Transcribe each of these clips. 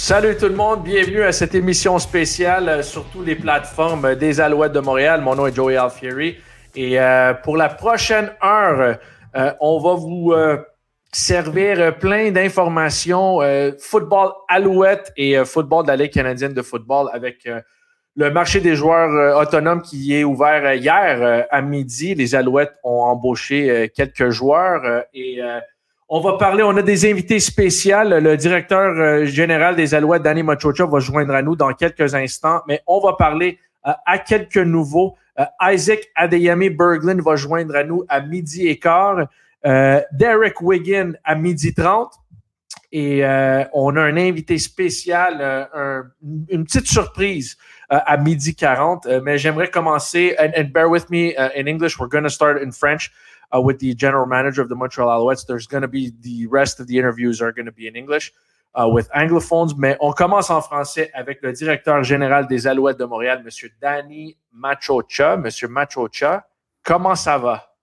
Salut tout le monde, bienvenue à cette émission spéciale sur toutes les plateformes des Alouettes de Montréal. Mon nom est Joey Alfieri et pour la prochaine heure, on va vous servir plein d'informations football Alouettes et football de la Ligue canadienne de football avec le marché des joueurs autonomes qui est ouvert hier à midi. Les Alouettes ont embauché quelques joueurs on va parler, on a des invités spéciaux. Le directeur général des Alouettes, Danny Maciocia, va joindre à nous dans quelques instants, mais on va parler à quelques nouveaux. Isaac Adeyemi-Berglund va joindre à nous à 12h15. Derek Wiggin à 12h30. Et on a un invité spécial, une petite surprise à 12h40. Mais j'aimerais commencer, and bear with me in English, we're going to start in French. With the general manager of the Montreal Alouettes, there's going to be the rest of the interviews are going to be in English with anglophones. Mais on commence en français avec le directeur général des Alouettes de Montréal, M. Danny Maciocia. M. Maciocia, comment ça va?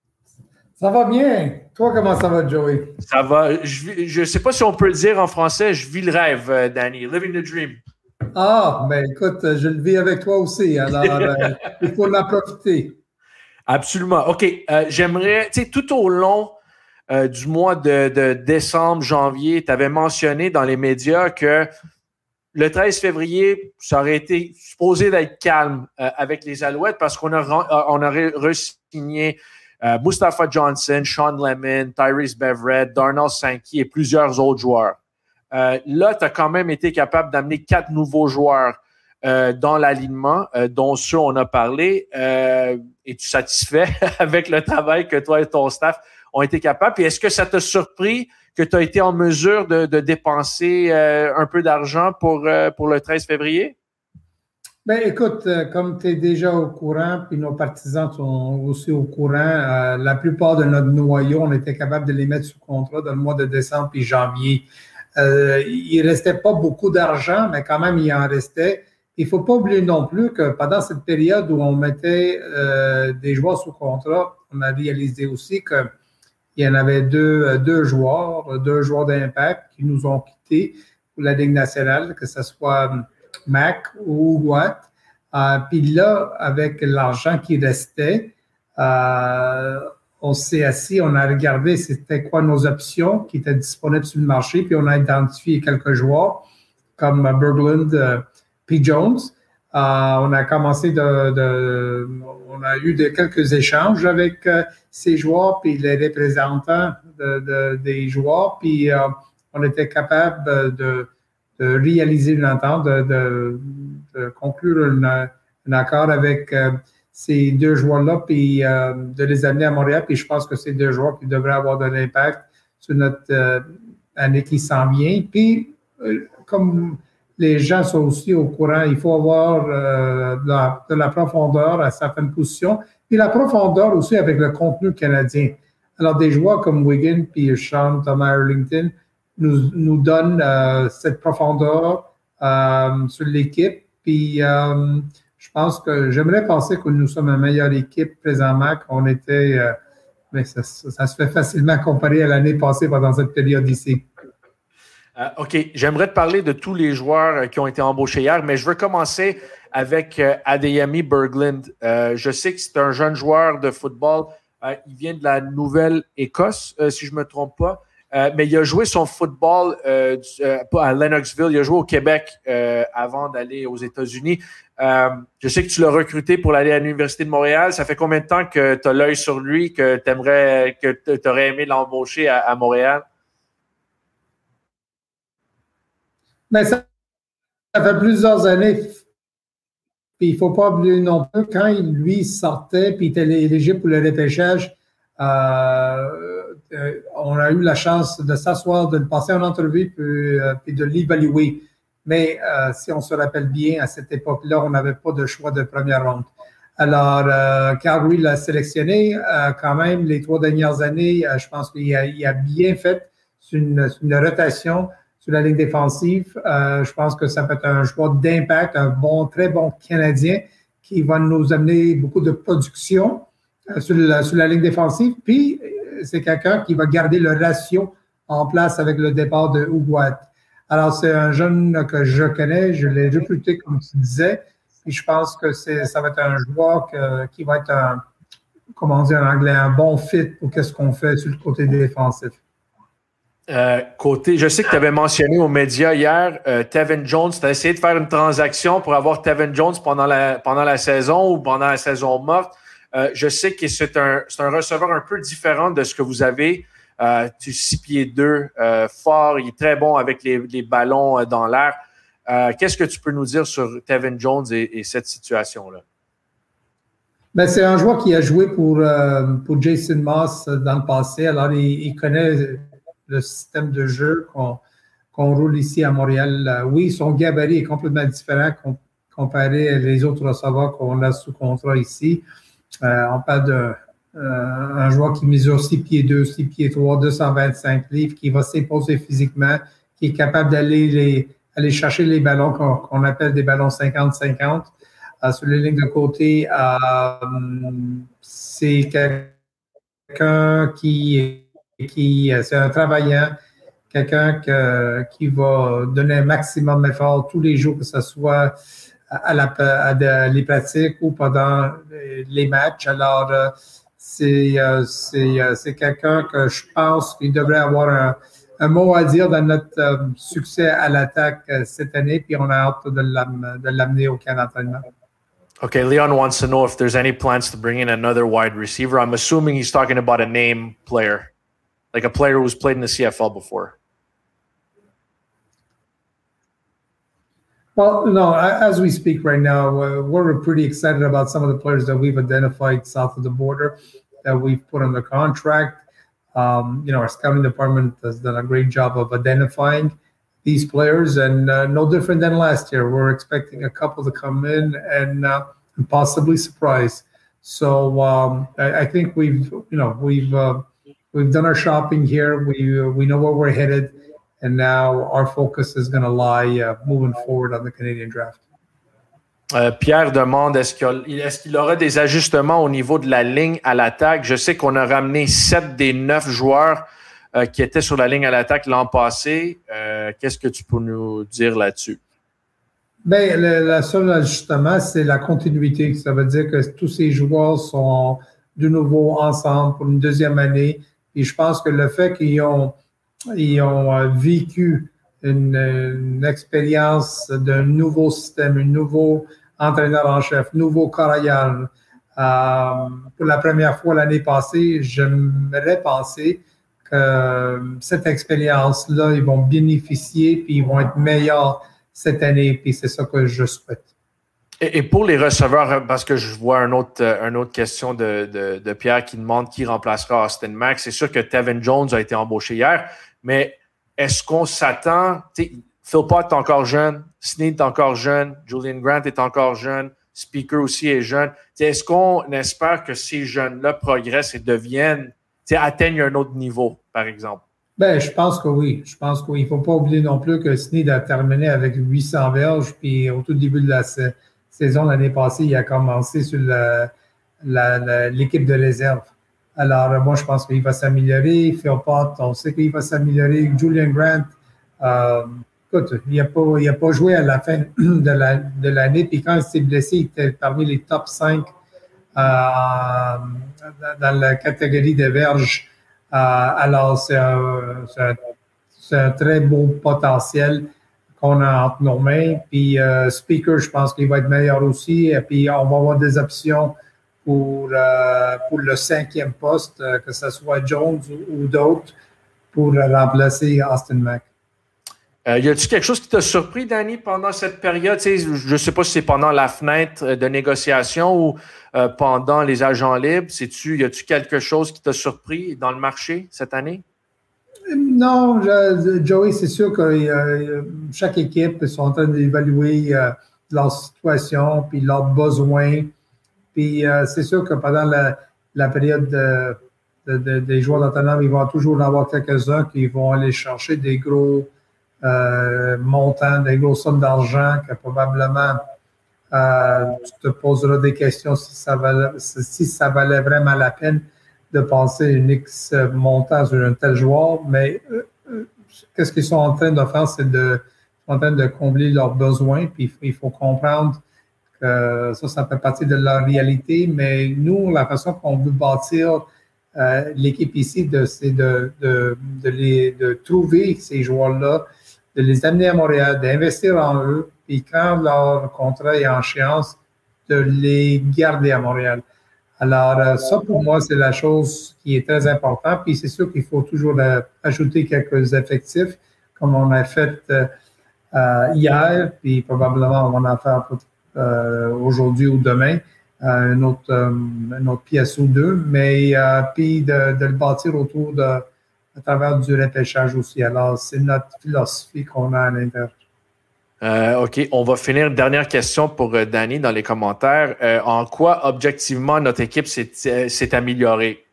Ça va bien. Toi, comment ça va, Joey? Ça va. Je ne sais pas si on peut le dire en français. Je vis le rêve, Danny. Living the dream. Ah, ben écoute, je le vis avec toi aussi. Alors, il faut en profiter. Absolument. OK. J'aimerais, tu sais, tout au long du mois de décembre, janvier, tu avais mentionné dans les médias que le 13 février, ça aurait été supposé d'être calme avec les Alouettes parce qu'on aurait re-signé Mustafa Johnson, Sean Lemon, Tyrese Bevered, Darnell Sankey et plusieurs autres joueurs. Là, tu as quand même été capable d'amener 4 nouveaux joueurs dans l'alignement, dont ceux on a parlé. Es-tu satisfait avec le travail que toi et ton staff ont été capables? Puis est-ce que ça t'a surpris que tu as été en mesure de dépenser un peu d'argent pour le 13 février? Ben écoute, comme tu es déjà au courant, puis nos partisans sont aussi au courant, la plupart de notre noyau, on était capable de les mettre sous contrat dans le mois de décembre puis janvier. Il ne restait pas beaucoup d'argent, mais quand même, il en restait. Il ne faut pas oublier non plus que pendant cette période où on mettait des joueurs sous contrat, on a réalisé aussi qu'il y en avait deux joueurs d'impact qui nous ont quittés pour la Ligue nationale, que ce soit Mac ou Watt. Puis là, avec l'argent qui restait, on s'est assis, on a regardé c'était quoi nos options qui étaient disponibles sur le marché, puis on a identifié quelques joueurs comme Berglund, P. Jones. On a commencé on a eu quelques échanges avec ces joueurs puis les représentants des joueurs, puis on était capable de réaliser une entente, de conclure un accord avec ces deux joueurs-là, puis de les amener à Montréal. Puis je pense que c'est deux joueurs qui devraient avoir de l'impact sur notre année qui s'en vient. Puis comme les gens sont aussi au courant. Il faut avoir de la profondeur à certaines positions. Puis la profondeur aussi avec le contenu canadien. Alors, des joueurs comme Wiggin puis Sean Thomas Erlington nous donnent cette profondeur sur l'équipe. Puis, je pense que j'aimerais penser que nous sommes une meilleure équipe présentement qu'on était. Mais ça se fait facilement comparer à l'année passée pendant cette période ici. OK, j'aimerais te parler de tous les joueurs qui ont été embauchés hier, mais je veux commencer avec Adeyemi-Berglund. Je sais que c'est un jeune joueur de football. Il vient de la Nouvelle-Écosse, si je ne me trompe pas. Mais il a joué son football à Lennoxville. Il a joué au Québec avant d'aller aux États-Unis. Je sais que tu l'as recruté pour aller à l'Université de Montréal. Ça fait combien de temps que tu as l'œil sur lui, que tu aurais aimé l'embaucher à Montréal? Mais ça fait plusieurs années. Puis il ne faut pas oublier non plus, quand lui sortait puis il était éligible pour le repêchage, on a eu la chance de s'asseoir, de le passer en entrevue puis de l'évaluer. Mais si on se rappelle bien, à cette époque-là, on n'avait pas de choix de première ronde. Alors, Calgary l'a sélectionné. Quand même, les 3 dernières années, je pense qu'il a bien fait une rotation sur la ligne défensive. Je pense que ça peut être un joueur d'impact, un très bon Canadien qui va nous amener beaucoup de production sur la ligne défensive. Puis, c'est quelqu'un qui va garder le ratio en place avec le départ de Watt. Alors, c'est un jeune que je connais, je l'ai recruté, comme tu disais, et je pense que ça va être un joueur qui va être comment dire en anglais, un bon fit pour qu'est-ce qu'on fait sur le côté défensif. Je sais que tu avais mentionné aux médias hier, Tevin Jones, tu as essayé de faire une transaction pour avoir Tevin Jones pendant la saison ou pendant la saison morte. Je sais que c'est un receveur un peu différent de ce que vous avez. Tu 6 pieds 2, fort, il est très bon avec les ballons dans l'air. Qu'est-ce que tu peux nous dire sur Tevin Jones et cette situation-là? Ben, c'est un joueur qui a joué pour Jason Moss dans le passé. Alors, il connaît le système de jeu qu'on roule ici à Montréal. Oui, son gabarit est complètement différent comparé à les autres receveurs qu'on a sous contrat ici. On parle d'un joueur qui mesure 6 pieds 2, 6 pieds 3, 225 livres, qui va s'imposer physiquement, qui est capable aller chercher les ballons qu'on appelle des ballons 50-50 sur les lignes de côté. C'est quelqu'un c'est un travaillant, quelqu'un qui va donner un maximum d'efforts tous les jours, que ce soit à les pratiques ou pendant les matchs. Alors, c'est quelqu'un que je pense qu'il devrait avoir un mot à dire dans notre succès à l'attaque cette année, puis on a hâte de l'amener au camp d'entraînement. Okay, Leon wants to know if there's any plans to bring in another wide receiver. I'm assuming he's talking about a name player, like a player who's played in the CFL before. Well, no, as we speak right now, we're pretty excited about some of the players that we've identified south of the border that we've put on the contract. Our scouting department has done a great job of identifying these players, and no different than last year. We're expecting a couple to come in and possibly surprise. So I think we've done our shopping here. We know where we're headed, and now our focus is going to lie moving forward on the Canadian draft. Pierre demande est-ce qu'il aura des ajustements au niveau de la ligne à l'attaque. Je sais qu'on a ramené 7 des 9 joueurs qui étaient sur la ligne à l'attaque l'an passé. Qu'est-ce que tu peux nous dire là-dessus? Bien, le seul ajustement, c'est la continuité. Ça veut dire que tous ces joueurs sont de nouveau ensemble pour une deuxième année. Et je pense que le fait qu'ils ont vécu une expérience d'un nouveau système, un nouveau entraîneur en chef, nouveau carrière. Pour la première fois l'année passée, j'aimerais penser que cette expérience-là, ils vont bénéficier puis ils vont être meilleurs cette année, puis c'est ça que je souhaite. Et pour les receveurs, parce que je vois une autre question de Pierre qui demande qui remplacera Austin Mack. C'est sûr que Tevin Jones a été embauché hier, mais est-ce qu'on s'attend... Philpott est encore jeune, Snead est encore jeune, Julian Grant est encore jeune, Speaker aussi est jeune. Est-ce qu'on espère que ces jeunes-là progressent et atteignent un autre niveau, par exemple? Ben, je pense que oui. Il ne faut pas oublier non plus que Snead a terminé avec 800 verges, puis au tout début de la saison l'année passée, il a commencé sur l'équipe de réserve. Alors, moi, je pense qu'il va s'améliorer. Philpott, on sait qu'il va s'améliorer. Julian Grant, écoute, il n'a pas joué à la fin de l'année. Puis quand il s'est blessé, il était parmi les top 5 dans la catégorie des verges. Alors, c'est un très beau potentiel qu'on a entre nos mains. Puis Speaker, je pense qu'il va être meilleur aussi. Et puis, on va avoir des options pour le 5e poste, que ce soit Jones ou d'autres, pour remplacer Austin Mack. Y a-t-il quelque chose qui t'a surpris, Danny, pendant cette période? Je ne sais pas si c'est pendant la fenêtre de négociation ou pendant les agents libres. Y a-t-il quelque chose qui t'a surpris dans le marché cette année? Non, Joey, c'est sûr que chaque équipe sont en train d'évaluer leur situation puis leurs besoins. Puis c'est sûr que pendant la période des joueurs d'entraînement, ils vont toujours en avoir quelques-uns qui vont aller chercher des gros montants, des grosses sommes d'argent que probablement tu te poseras des questions si ça valait vraiment la peine de passer une X montant sur un tel joueur. Mais qu'est-ce qu'ils sont en train de faire, c'est en train de combler leurs besoins, puis il faut comprendre que ça fait partie de leur réalité, mais nous, la façon qu'on veut bâtir l'équipe ici, c'est de trouver ces joueurs-là, de les amener à Montréal, d'investir en eux, puis quand leur contrat est en échéance, de les garder à Montréal. Alors, ça, pour moi, c'est la chose qui est très importante. Puis c'est sûr qu'il faut toujours ajouter quelques effectifs, comme on a fait hier, puis probablement on va en faire aujourd'hui ou demain, une autre pièce ou deux, mais puis de le bâtir à travers du repêchage aussi. Alors, c'est notre philosophie qu'on a à l'intérieur. OK, on va finir. Dernière question pour Danny dans les commentaires. En quoi, objectivement, notre équipe s'est améliorée?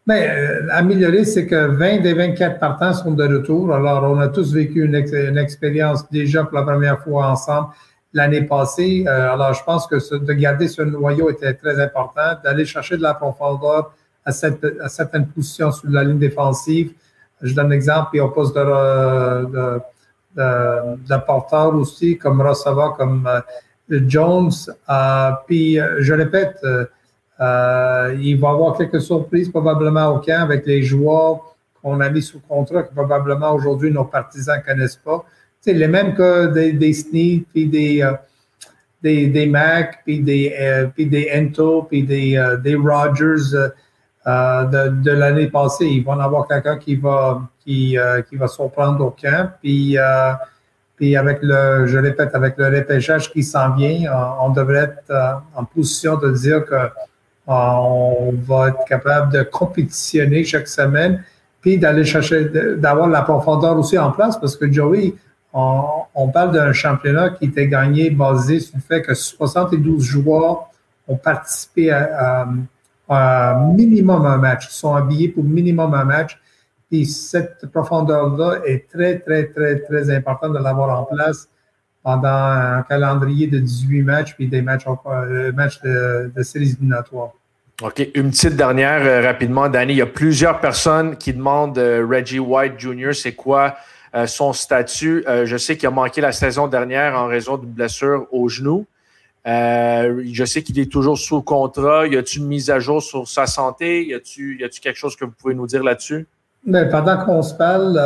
Bien, améliorée, c'est que 20 des 24 partants sont de retour. Alors, on a tous vécu une expérience déjà pour la première fois ensemble l'année passée. Alors, je pense que de garder ce noyau était très important, d'aller chercher de la profondeur à certaines positions sur la ligne défensive. Je donne un exemple, et au poste de porteur aussi, comme receveur, comme Jones. Puis, je répète, il va y avoir quelques surprises probablement au camp avec les joueurs qu'on a mis sous contrat que probablement aujourd'hui nos partisans ne connaissent pas. Tu sais, les mêmes que des Snead, puis des Mac, puis des Ento, puis des Rogers de l'année passée. Il va en avoir quelqu'un qui va surprendre au camp. Puis avec je répète, avec le repêchage qui s'en vient, on devrait être en position de dire que on va être capable de compétitionner chaque semaine, puis d'aller chercher, d'avoir la profondeur aussi en place, parce que Joey, on parle d'un championnat qui était gagné basé sur le fait que 72 joueurs ont participé à minimum un match. Ils sont habillés pour minimum un match. Puis cette profondeur-là est très, très, très, très importante de l'avoir en place pendant un calendrier de 18 matchs puis des matchs de séries éliminatoires. OK. Une petite dernière rapidement, Danny. Il y a plusieurs personnes qui demandent Reggie White Jr., c'est quoi son statut? Je sais qu'il a manqué la saison dernière en raison d'une blessure au genou. Je sais qu'il est toujours sous contrat. Y a-t-il une mise à jour sur sa santé? Y a-t-il quelque chose que vous pouvez nous dire là-dessus? Bien, pendant qu'on se parle,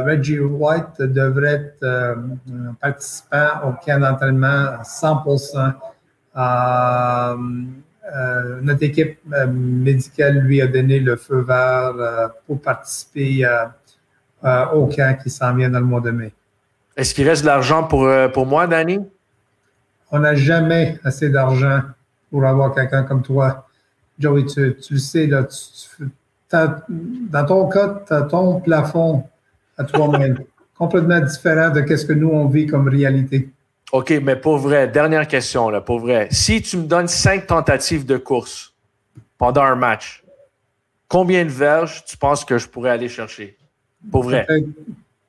Reggie White devrait être participant au camp d'entraînement à 100%. Notre équipe médicale lui a donné le feu vert pour participer au camp qui s'en vient dans le mois de mai. Est-ce qu'il reste de l'argent pour moi, Danny? On n'a jamais assez d'argent pour avoir quelqu'un comme toi. Joey, tu le sais, là, dans ton cas, tu as ton plafond à toi-même, complètement différent de ce que nous, on vit comme réalité. OK, mais pour vrai, dernière question, là, pour vrai. Si tu me donnes 5 tentatives de course pendant un match, combien de verges tu penses que je pourrais aller chercher? Pour vrai.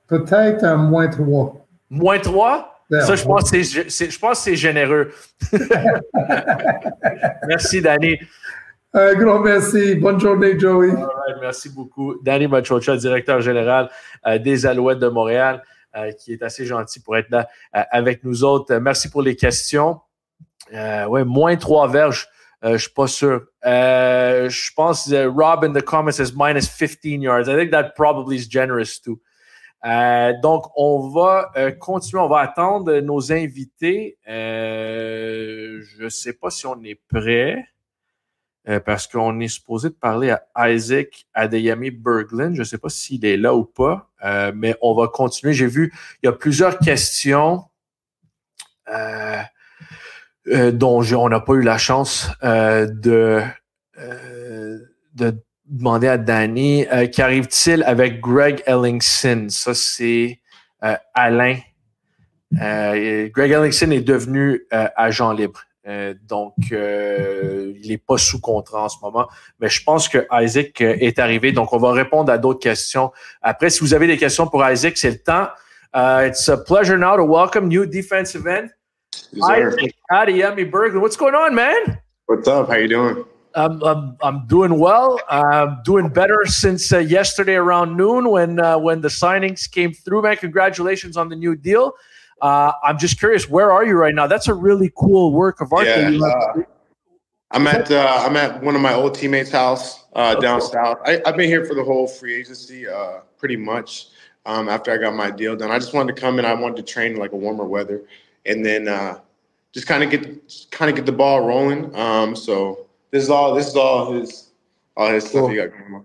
Peut-être un -3. -3? Ça, je pense que c'est généreux. Merci, Danny. Un grand merci. Bonne journée, Joey. Right, merci beaucoup. Danny Maciocia, directeur général des Alouettes de Montréal, qui est assez gentil pour être là avec nous autres. Merci pour les questions. Ouais, -3 verges. Je ne suis pas sûr. Je pense Rob in the comments says -15 yards. I think that probably is generous too. Donc, on va continuer. On va attendre nos invités. Je ne sais pas si on est prêt. Parce qu'on est supposé de parler à Isaac Adeyemi-Berglund. Je ne sais pas s'il est là ou pas, mais on va continuer. J'ai vu, il y a plusieurs questions dont on n'a pas eu la chance de demander à Danny. Qu'arrive-t-il avec Greg Ellingson? Ça, c'est Alain. Greg Ellingson est devenu agent libre. Donc, il n'est pas sous contrat en ce moment. Mais je pense que Isaac est arrivé. Donc, on va répondre à d'autres questions. Après, si vous avez des questions pour Isaac, c'est le temps. It's a pleasure now to welcome new defensive end, Isaac Adeyemi-Berglund. What's going on, man? What's up? How you doing? I'm doing well. I'm doing better since yesterday around noon when the signings came through, man. Congratulations on the new deal. I'm just curious, where are you right now? That's a really cool work of art. Yeah, I'm at one of my old teammates' house down south. I've been here for the whole free agency, pretty much. After I got my deal done, I just wanted to come in. I wanted to train in like a warmer weather, and then just kind of get the ball rolling. So this is all his stuff he got going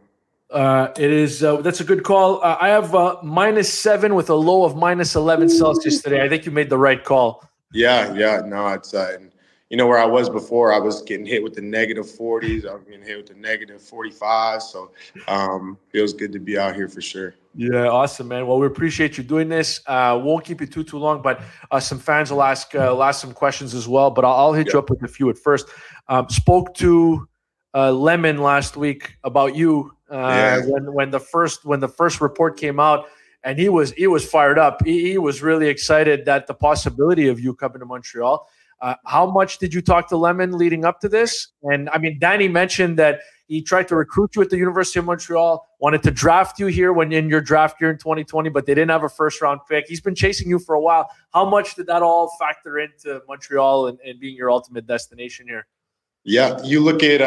on. It is that's a good call. I have -7 with a low of -11 Celsius today. I think you made the right call. Yeah. No, it's where I was before, I was getting hit with the -40s. I was getting hit with the -45. So feels good to be out here for sure. Yeah, awesome, man. Well, we appreciate you doing this. Won't keep you too long, but some fans will ask some questions as well. But I'll hit you up with a few at first. Spoke to Lemon last week about you when the first report came out, and he was fired up. He was really excited that the possibility of you coming to Montreal. How much did you talk to Lemon leading up to this? And I mean, Danny mentioned that he tried to recruit you at the University of Montreal, wanted to draft you here when in your draft year in 2020, but they didn't have a first-round pick. He's been chasing you for a while. How much did that all factor into Montreal and being your ultimate destination here? Yeah, you look at,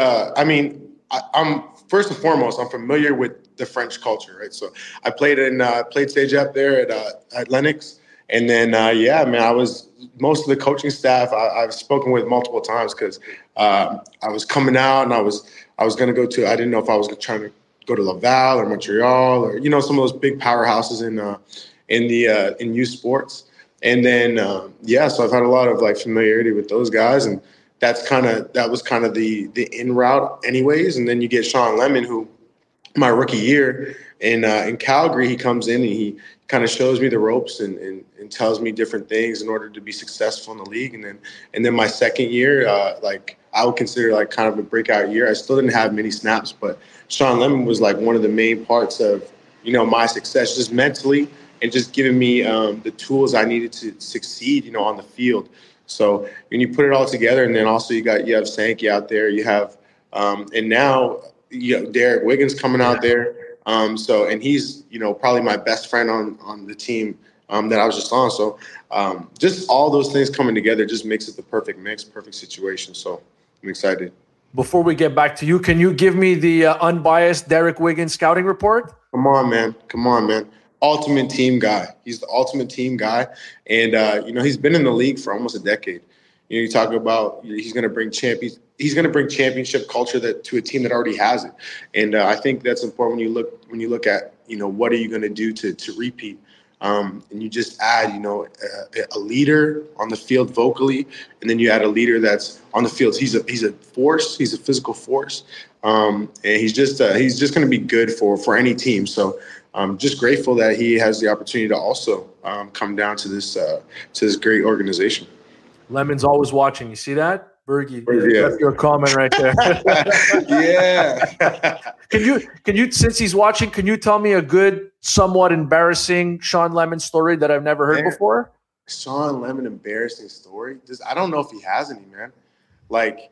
I'm first and foremost, I'm familiar with the French culture, right? So I played stage up there at Lennox. And then, I was most of the coaching staff I've spoken with multiple times because I was coming out and I was going to go to, I didn't know if I was trying to go to Laval or Montreal or, some of those big powerhouses in youth sports. And then, so I've had a lot of like familiarity with those guys, and that was kind of the in route anyways. And then you get Sean Lemon, who my rookie year in Calgary, he comes in and he kind of shows me the ropes and tells me different things in order to be successful in the league. And then my second year, I would consider like kind of a breakout year. I still didn't have many snaps, but Sean Lemon was like one of the main parts of, my success, just mentally and just giving me the tools I needed to succeed, on the field. So when you put it all together, and then also you have Sankey out there, you have, and now Derek Wiggins coming out there. And he's, probably my best friend on the team that I was just on. So just all those things coming together just makes it the perfect mix, perfect situation. So I'm excited. Before we get back to you, can you give me the unbiased Derek Wiggins scouting report? Come on, man. Ultimate team guy. He's the ultimate team guy. And, he's been in the league for almost a decade. You talk about he's going to bring championship culture to a team that already has it. And I think that's important when you look at, what are you going to do to repeat? And you just add, a leader on the field vocally, and then you add a leader that's on the field. He's a force. He's a physical force. And he's just going to be good for any team. So I'm just grateful that he has the opportunity to also come down to this great organization. Lemon's always watching. You see that? Bergie, yeah. That's your comment right there. Yeah. Can you, since he's watching, can you tell me a good, somewhat embarrassing Sean Lemon story that I've never heard before? Sean Lemon embarrassing story? I don't know if he has any, man. Like,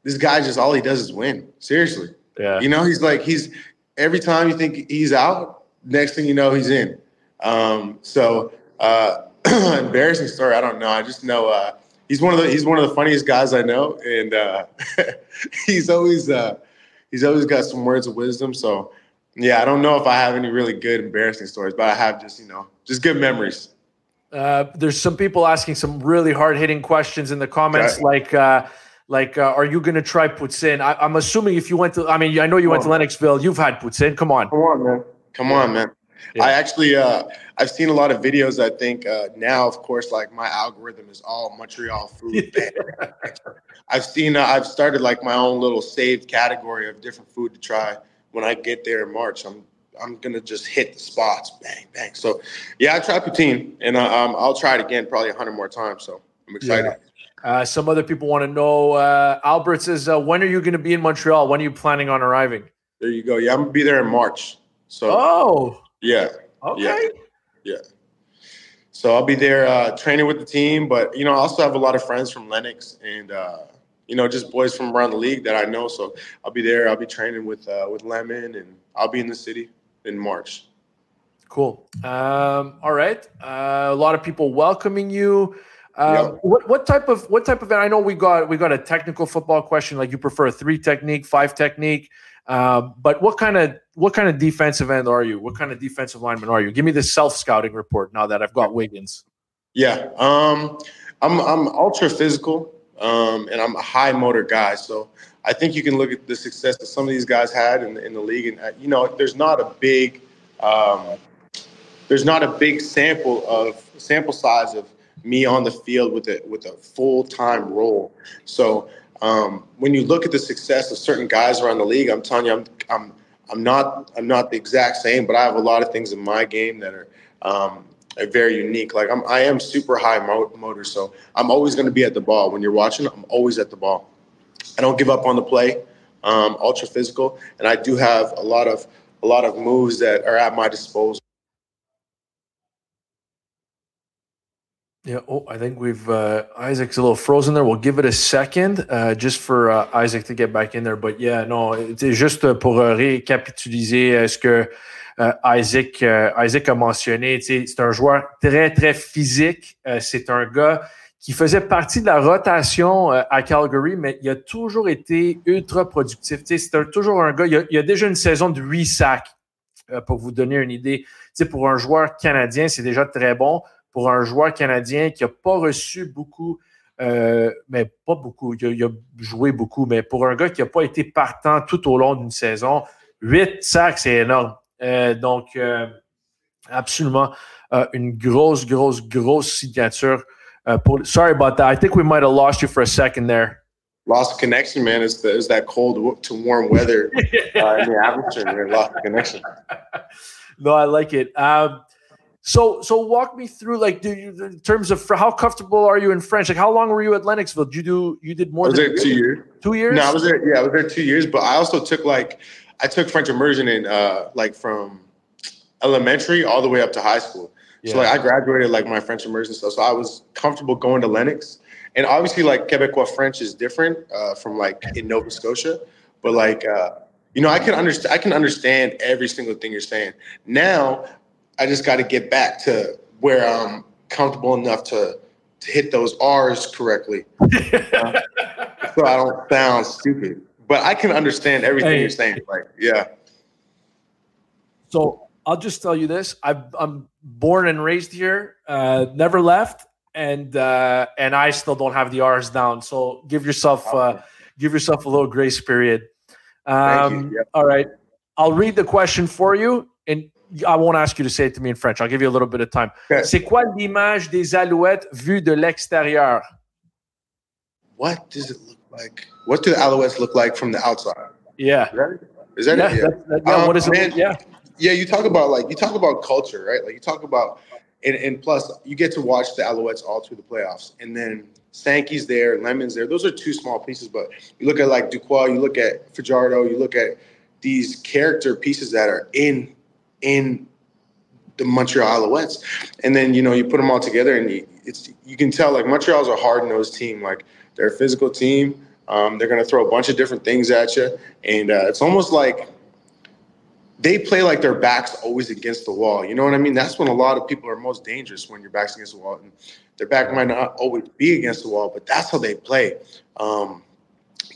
this guy just, all he does is win. Seriously. Yeah. He's every time you think he's out, next thing you know, he's in. Embarrassing story, I don't know. I just know he's one of the funniest guys I know, and he's always got some words of wisdom. So yeah, I don't know if I have any really good embarrassing stories, but I have just good memories. There's some people asking some really hard hitting questions in the comments, like are you going to try poutine? I'm assuming if you went to, I know you went to Lennoxville, you've had poutine. Come on, man. Yeah. I actually, I've seen a lot of videos. I think now, of course, like my algorithm is all Montreal food. I've started like my own little saved category of different food to try when I get there in March. I'm gonna just hit the spots, bang, bang. So yeah, I tried poutine, and I'll try it again probably 100 more times. So I'm excited. Yeah. Some other people want to know. Albert says, when are you going to be in Montreal? When are you planning on arriving? There you go. Yeah, I'm gonna be there in March. So yeah. Okay. Yeah. So I'll be there training with the team, but I also have a lot of friends from Lennox, and just boys from around the league that I know. So I'll be there. I'll be training with Lemon, and I'll be in the city in March. Cool. All right. A lot of people welcoming you. Yep. What type of? I know we got a technical football question. Like, you prefer a 3 technique, 5 technique, but what kind of defensive end are you? What kind of defensive lineman are you? Give me the self-scouting report now that I've got Wiggins. Yeah. I'm ultra physical, and I'm a high motor guy. So I think you can look at the success that some of these guys had in the league, and there's not a big sample size of me on the field with a full-time role. So when you look at the success of certain guys around the league, I'm telling you, I'm not the exact same, but I have a lot of things in my game that are very unique. Like I am super high motor, so I'm always going to be at the ball. When you're watching, I'm always at the ball. I don't give up on the play. Ultra physical, and I do have a lot of moves that are at my disposal. Yeah. Oh, I think we've Isaac's a little frozen there. We'll give it a second just for Isaac to get back in there. But yeah, non, c'est juste pour récapituliser ce que Isaac a mentionné. C'est un joueur très, très physique. C'est un gars qui faisait partie de la rotation à Calgary, mais il a toujours été ultra productif. C'est toujours un gars, il a déjà une saison de 8 sacs, pour vous donner une idée. Pour un joueur canadien, c'est déjà très bon. Pour un joueur canadien qui n'a pas reçu beaucoup, mais pas beaucoup, il a joué beaucoup, mais pour un gars qui n'a pas été partant tout au long d'une saison, 8 sacs, c'est énorme. Donc, absolument une grosse signature. Sorry about that. I think we might have lost you for a second there. Lost connection, man. It's that cold to warm weather in the atmosphere. Man. Lost connection. No, I like it. So walk me through, like, in terms of how comfortable are you in French? Like, how long were you at Lennoxville? You did more than 2 years. 2 years? No, I was there 2 years, but I also took French immersion in from elementary all the way up to high school. Yeah. So I graduated my French immersion stuff. So I was comfortable going to Lennox. And obviously Quebecois French is different from in Nova Scotia, but I can understand every single thing you're saying. Now I just got to get back to where I'm comfortable enough to hit those R's correctly, so I don't sound stupid. But I can understand everything you're saying. Yeah. So I'll just tell you this: I'm born and raised here, never left, and I still don't have the R's down. So give yourself a little grace period. Thank you. Yep. All right, I'll read the question for you, and I won't ask you to say it to me in French. I'll give you a little bit of time. Okay. C'est quoi l'image des Alouettes vue de l'extérieur? What does it look like? What do the Alouettes look like from the outside? Yeah. Is that it? Yeah. What is it? Yeah. Yeah, you talk about culture, right? Like you talk about, and plus you get to watch the Alouettes all through the playoffs. And then Sankey's there, Lemon's there. Those are 2 small pieces, but you look at Duquois, you look at Fajardo, you look at these character pieces that are in the Montreal Alouettes, and then you put them all together, and you can tell Montreal's a hard-nosed team. They're a physical team. They're going to throw a bunch of different things at you, and it's almost like they play like their back's always against the wall. You know what I mean? That's when a lot of people are most dangerous, when your back's against the wall, and their back might not always be against the wall, but that's how they play.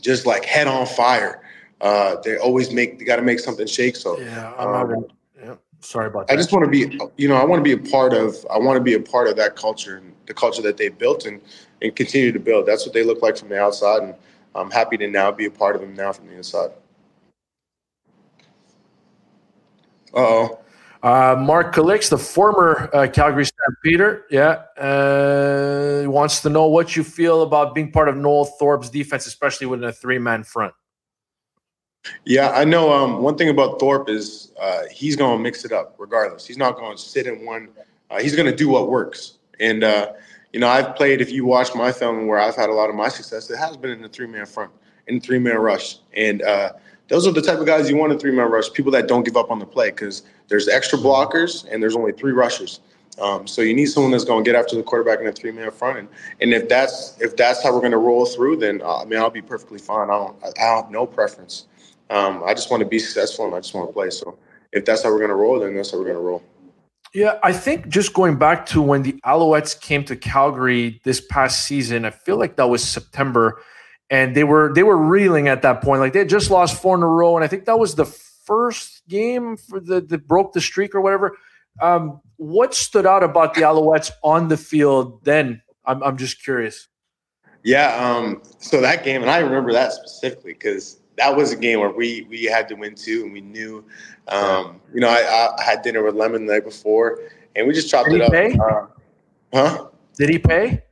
Just head on fire. They got to make something shake. So yeah, sorry about that. I just want to be, I want to be a part of that culture and the culture that they built and continue to build. That's what they look like from the outside, and I'm happy to now be a part of them now from the inside. Mark Calix, the former Calgary Stampeder, wants to know what you feel about being part of Noel Thorpe's defense, especially with a 3-man front. Yeah, I know. One thing about Thorpe is he's going to mix it up regardless. He's not going to sit in one. He's going to do what works. And, I've played, if you watch my film where I've had a lot of my success, it has been in the 3-man front, in the 3-man rush. And those are the type of guys you want in 3-man rush, people that don't give up on the play, because there's extra blockers and there's only 3 rushers. So you need someone that's going to get after the quarterback in a 3-man front, and if that's how we're going to roll through, then I'll be perfectly fine. I have no preference. I just want to be successful and I just want to play. So if that's how we're going to roll, then that's how we're going to roll. Yeah, I think just going back to when the Alouettes came to Calgary this past season, I feel like that was September, and they were reeling at that point. Like they had just lost 4 in a row, and I think that was the first game for that broke the streak or whatever. What stood out about the Alouettes on the field then? I'm just curious. Yeah, so that game, and I remember that specifically because that was a game where we had to win too, and we knew. I had dinner with Lemon the night before, and we just chopped it up. Did he pay? Huh? Did he pay?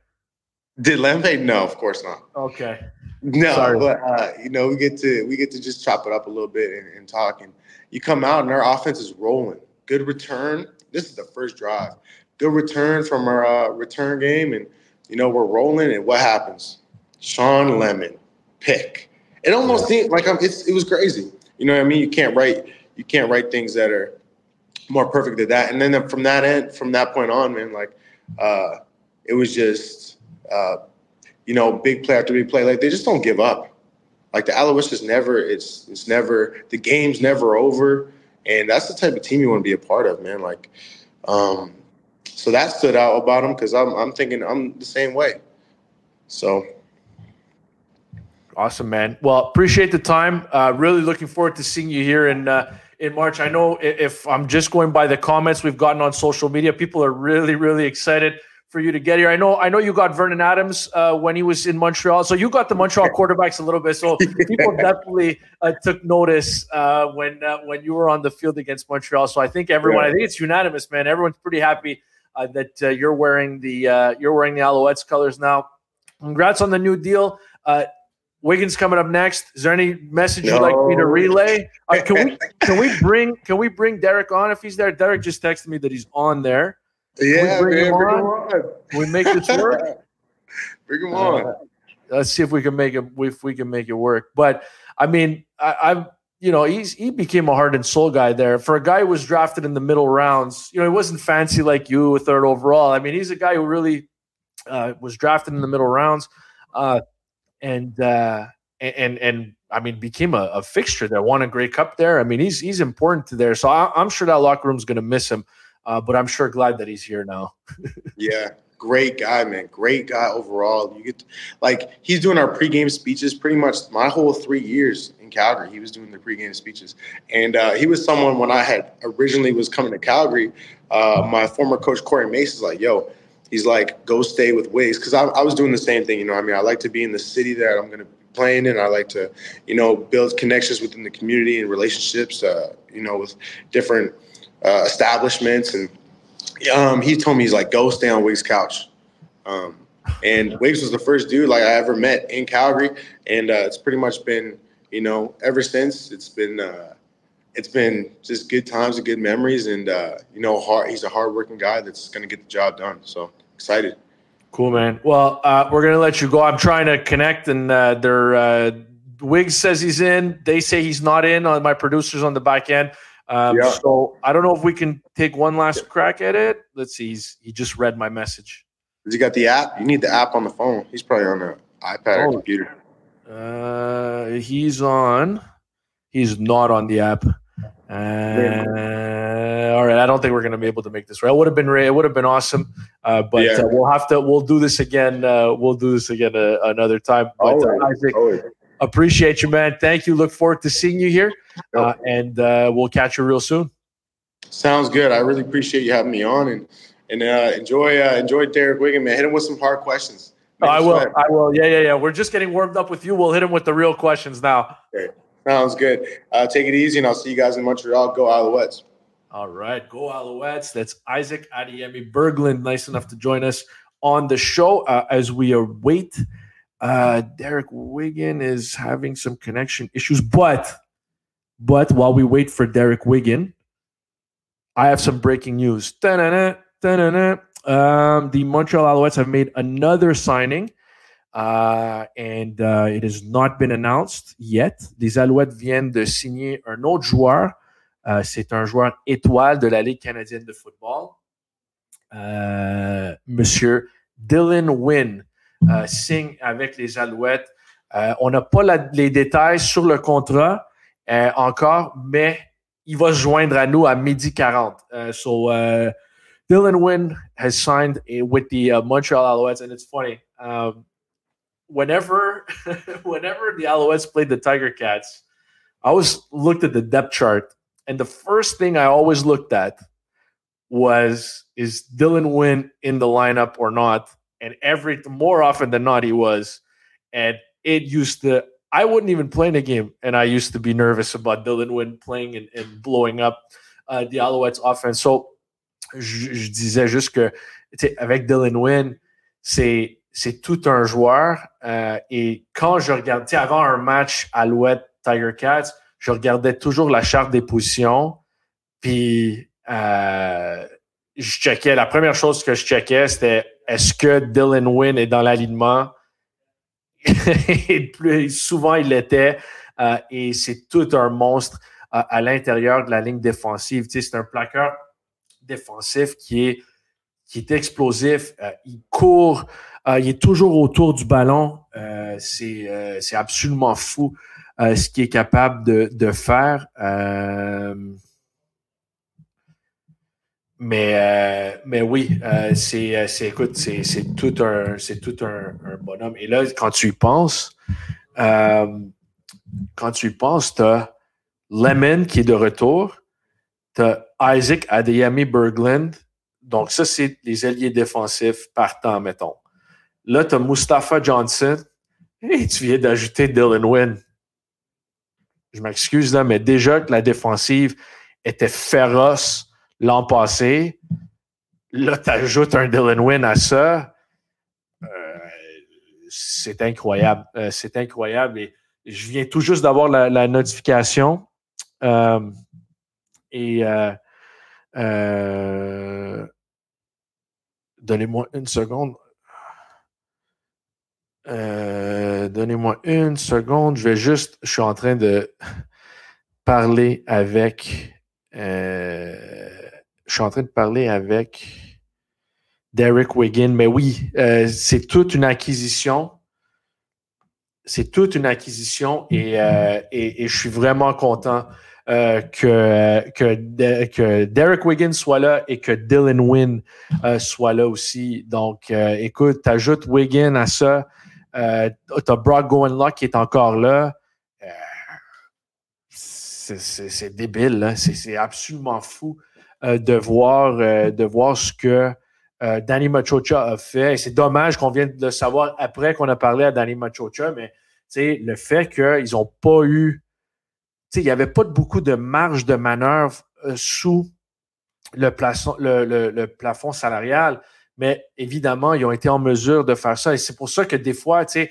Did Lemon pay? No, of course not. Okay. No, sorry. But we get to just chop it up a little bit and talk, and you come out and our offense is rolling. Good return. This is the first drive. Good return from our return game, and we're rolling. And what happens? Sean Lemon pick. It almost seemed like it was crazy. You know what I mean? You can't write things that are more perfect than that. And then from that point on, man, like it was just big play after big play. Like they just don't give up. Like the Alouettes just never. It's never, the game's never over, and that's the type of team you want to be a part of, man. Like, so that stood out about them because I'm thinking I'm the same way. So. Awesome, man. Well, appreciate the time. Really looking forward to seeing you here in March. I know if I'm just going by the comments we've gotten on social media, people are really, really excited for you to get here. I know you got Vernon Adams when he was in Montreal, so you got the Montreal quarterbacks a little bit. So people definitely took notice when you were on the field against Montreal. So I think I think it's unanimous, man. Everyone's pretty happy that you're wearing the Alouettes colors now. Congrats on the new deal. Wiggins coming up next. Is there any message you'd like me to relay? Can we bring Derek on if he's there? Derek just texted me that he's on there. Yeah, bring him on. Can we make this work? Bring him on. Let's see if we can make it work. But I mean, he became a heart and soul guy there. For a guy who was drafted in the middle rounds, he wasn't fancy like you, 3rd overall. I mean, he's a guy who really was drafted in the middle rounds. And I mean, became a fixture there, won a Grey Cup there. I mean, he's important to there. So I'm sure that locker room's going to miss him, but I'm sure glad that he's here now. Yeah, great guy, man. Great guy overall. You get he's doing our pregame speeches pretty much my whole 3 years in Calgary. He was doing the pregame speeches, and he was someone when I had originally was coming to Calgary. My former coach Corey Mason's like, yo. He's like, go stay with Wigs. Because I was doing the same thing, I mean, I like to be in the city that I'm going to be playing in. I like to, build connections within the community and relationships, with different establishments. And he told me, he's like, go stay on Wigs' couch. And Wigs was the first dude I ever met in Calgary. And it's pretty much been, ever since it's been just good times and good memories. And, he's a hardworking guy that's going to get the job done. So excited. Cool, man. Well, we're going to let you go. I'm trying to connect, and Wiggs says he's in. They say he's not in. On my producers on the back end. So I don't know if we can take one last crack at it. Let's see. He just read my message. Has he got the app? You need the app on the phone. He's probably on the iPad or computer. He's not on the app. All right, I don't think we're going to be able to make this right. It would have been awesome, but we'll do this again. We'll do this again another time. But Isaac, appreciate you, man. Thank you. Look forward to seeing you here, and we'll catch you real soon. Sounds good. I really appreciate you having me on, and enjoy Derek Wiggin, man. Hit him with some hard questions. I will. Yeah. We're just getting warmed up with you. We'll hit him with the real questions now. Okay. Sounds good. Take it easy, and I'll see you guys in Montreal. Go Alouettes. All right. Go Alouettes. That's Isaac Adeyemi-Berglund, nice enough to join us on the show as we await. Derek Wiggin is having some connection issues, but while we wait for Derek Wiggin, I have some breaking news. The Montreal Alouettes have made another signing. And it has not been announced yet. Les Alouettes viennent de signer un autre joueur. C'est un joueur étoile de la Ligue canadienne de football. Monsieur Dylan Wynn signe avec les Alouettes. On n'a pas les détails sur le contrat encore, mais il va se joindre à nous à 12h40. Dylan Wynn has signed with the Montreal Alouettes, and it's funny. Whenever the Alouettes played the Tiger Cats, I always looked at the depth chart, and the first thing I always looked at was, is Dylan Wynn in the lineup or not? And more often than not, he was. And it used to, I wouldn't even play in a game, and I used to be nervous about Dylan Wynn playing and blowing up the Alouettes offense. So, je disais juste que, avec Dylan Wynn, c'est tout un joueur. Et quand je regarde, avant un match Alouette Tiger Cats, je regardais toujours la charte des positions. Puis, je checkais. La première chose que je checkais, c'était est-ce que Dylan Wynn est dans l'alignement? Et plus souvent, il l'était. Et c'est tout un monstre à l'intérieur de la ligne défensive. C'est un plaqueur défensif qui est explosif. Il court. Il est toujours autour du ballon. C'est absolument fou ce qu'il est capable de faire. Mais oui, écoute, c'est tout un bonhomme. Et là, quand tu y penses, t'as Lemon qui est de retour, t'as Isaac Adeyemi-Berglund. Donc ça, c'est les ailiers défensifs partants, mettons. Là, t'as Mustafa Johnson et tu viens d'ajouter Dylan Wynn. Je m'excuse là, mais déjà que la défensive était féroce l'an passé, là, tu ajoutes un Dylan Wynn à ça. C'est incroyable. C'est incroyable. Et je viens tout juste d'avoir la notification. Donnez-moi une seconde. Donnez-moi une seconde. Je suis en train de parler avec... je suis en train de parler avec Derek Wiggin, mais oui, c'est toute une acquisition. C'est toute une acquisition et je suis vraiment content que Derek Wiggin soit là et que Dylan Wynn soit là aussi. Donc, écoute, t'ajoutes Wiggin à ça. T'as Brock Gowenlock qui est encore là. C'est débile, là. C'est absolument fou de voir ce que Danny Maciocia a fait. Et c'est dommage qu'on vienne de le savoir après qu'on a parlé à Danny Maciocia, mais le fait qu'ils n'ont pas eu... Il n'y avait pas beaucoup de marge de manœuvre sous le plafond salarial, mais évidemment, ils ont été en mesure de faire ça. Et c'est pour ça que des fois, c'est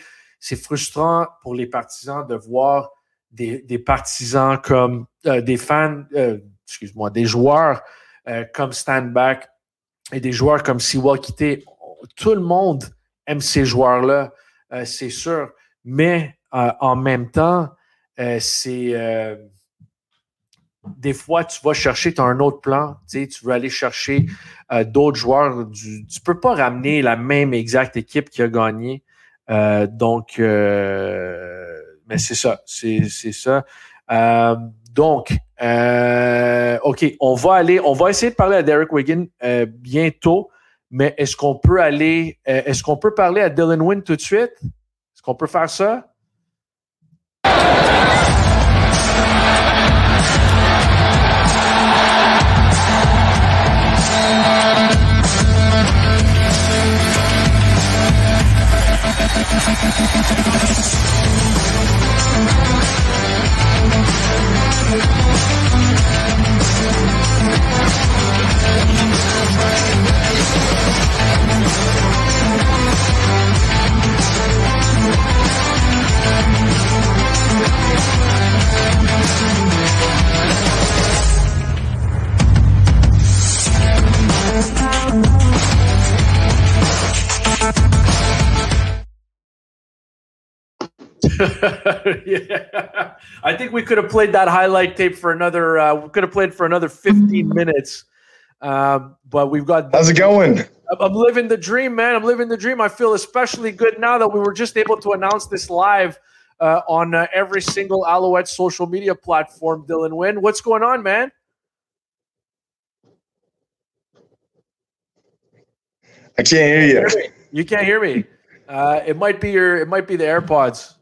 frustrant pour les partisans de voir des partisans comme des fans, des joueurs comme Standback et des joueurs comme Siwa Kité. Tout le monde aime ces joueurs-là, c'est sûr. Mais en même temps, des fois, tu vas chercher, tu as un autre plan, tu veux aller chercher d'autres joueurs. Tu ne peux pas ramener la même exacte équipe qui a gagné. Mais c'est ça. C'est ça. OK, on va essayer de parler à Derek Wiggin bientôt, mais est-ce qu'on peut parler à Dylan Wynn tout de suite? Est-ce qu'on peut faire ça? Yeah. I think we could have played that highlight tape for another. We could have played for another 15 minutes. But we've got. How's it going? I'm living the dream, man. I'm living the dream. I feel especially good now that we were just able to announce this live on every single Alouette social media platform. Dylan Wynn, what's going on, man? I can't hear you. You can't hear me. It might be the AirPods.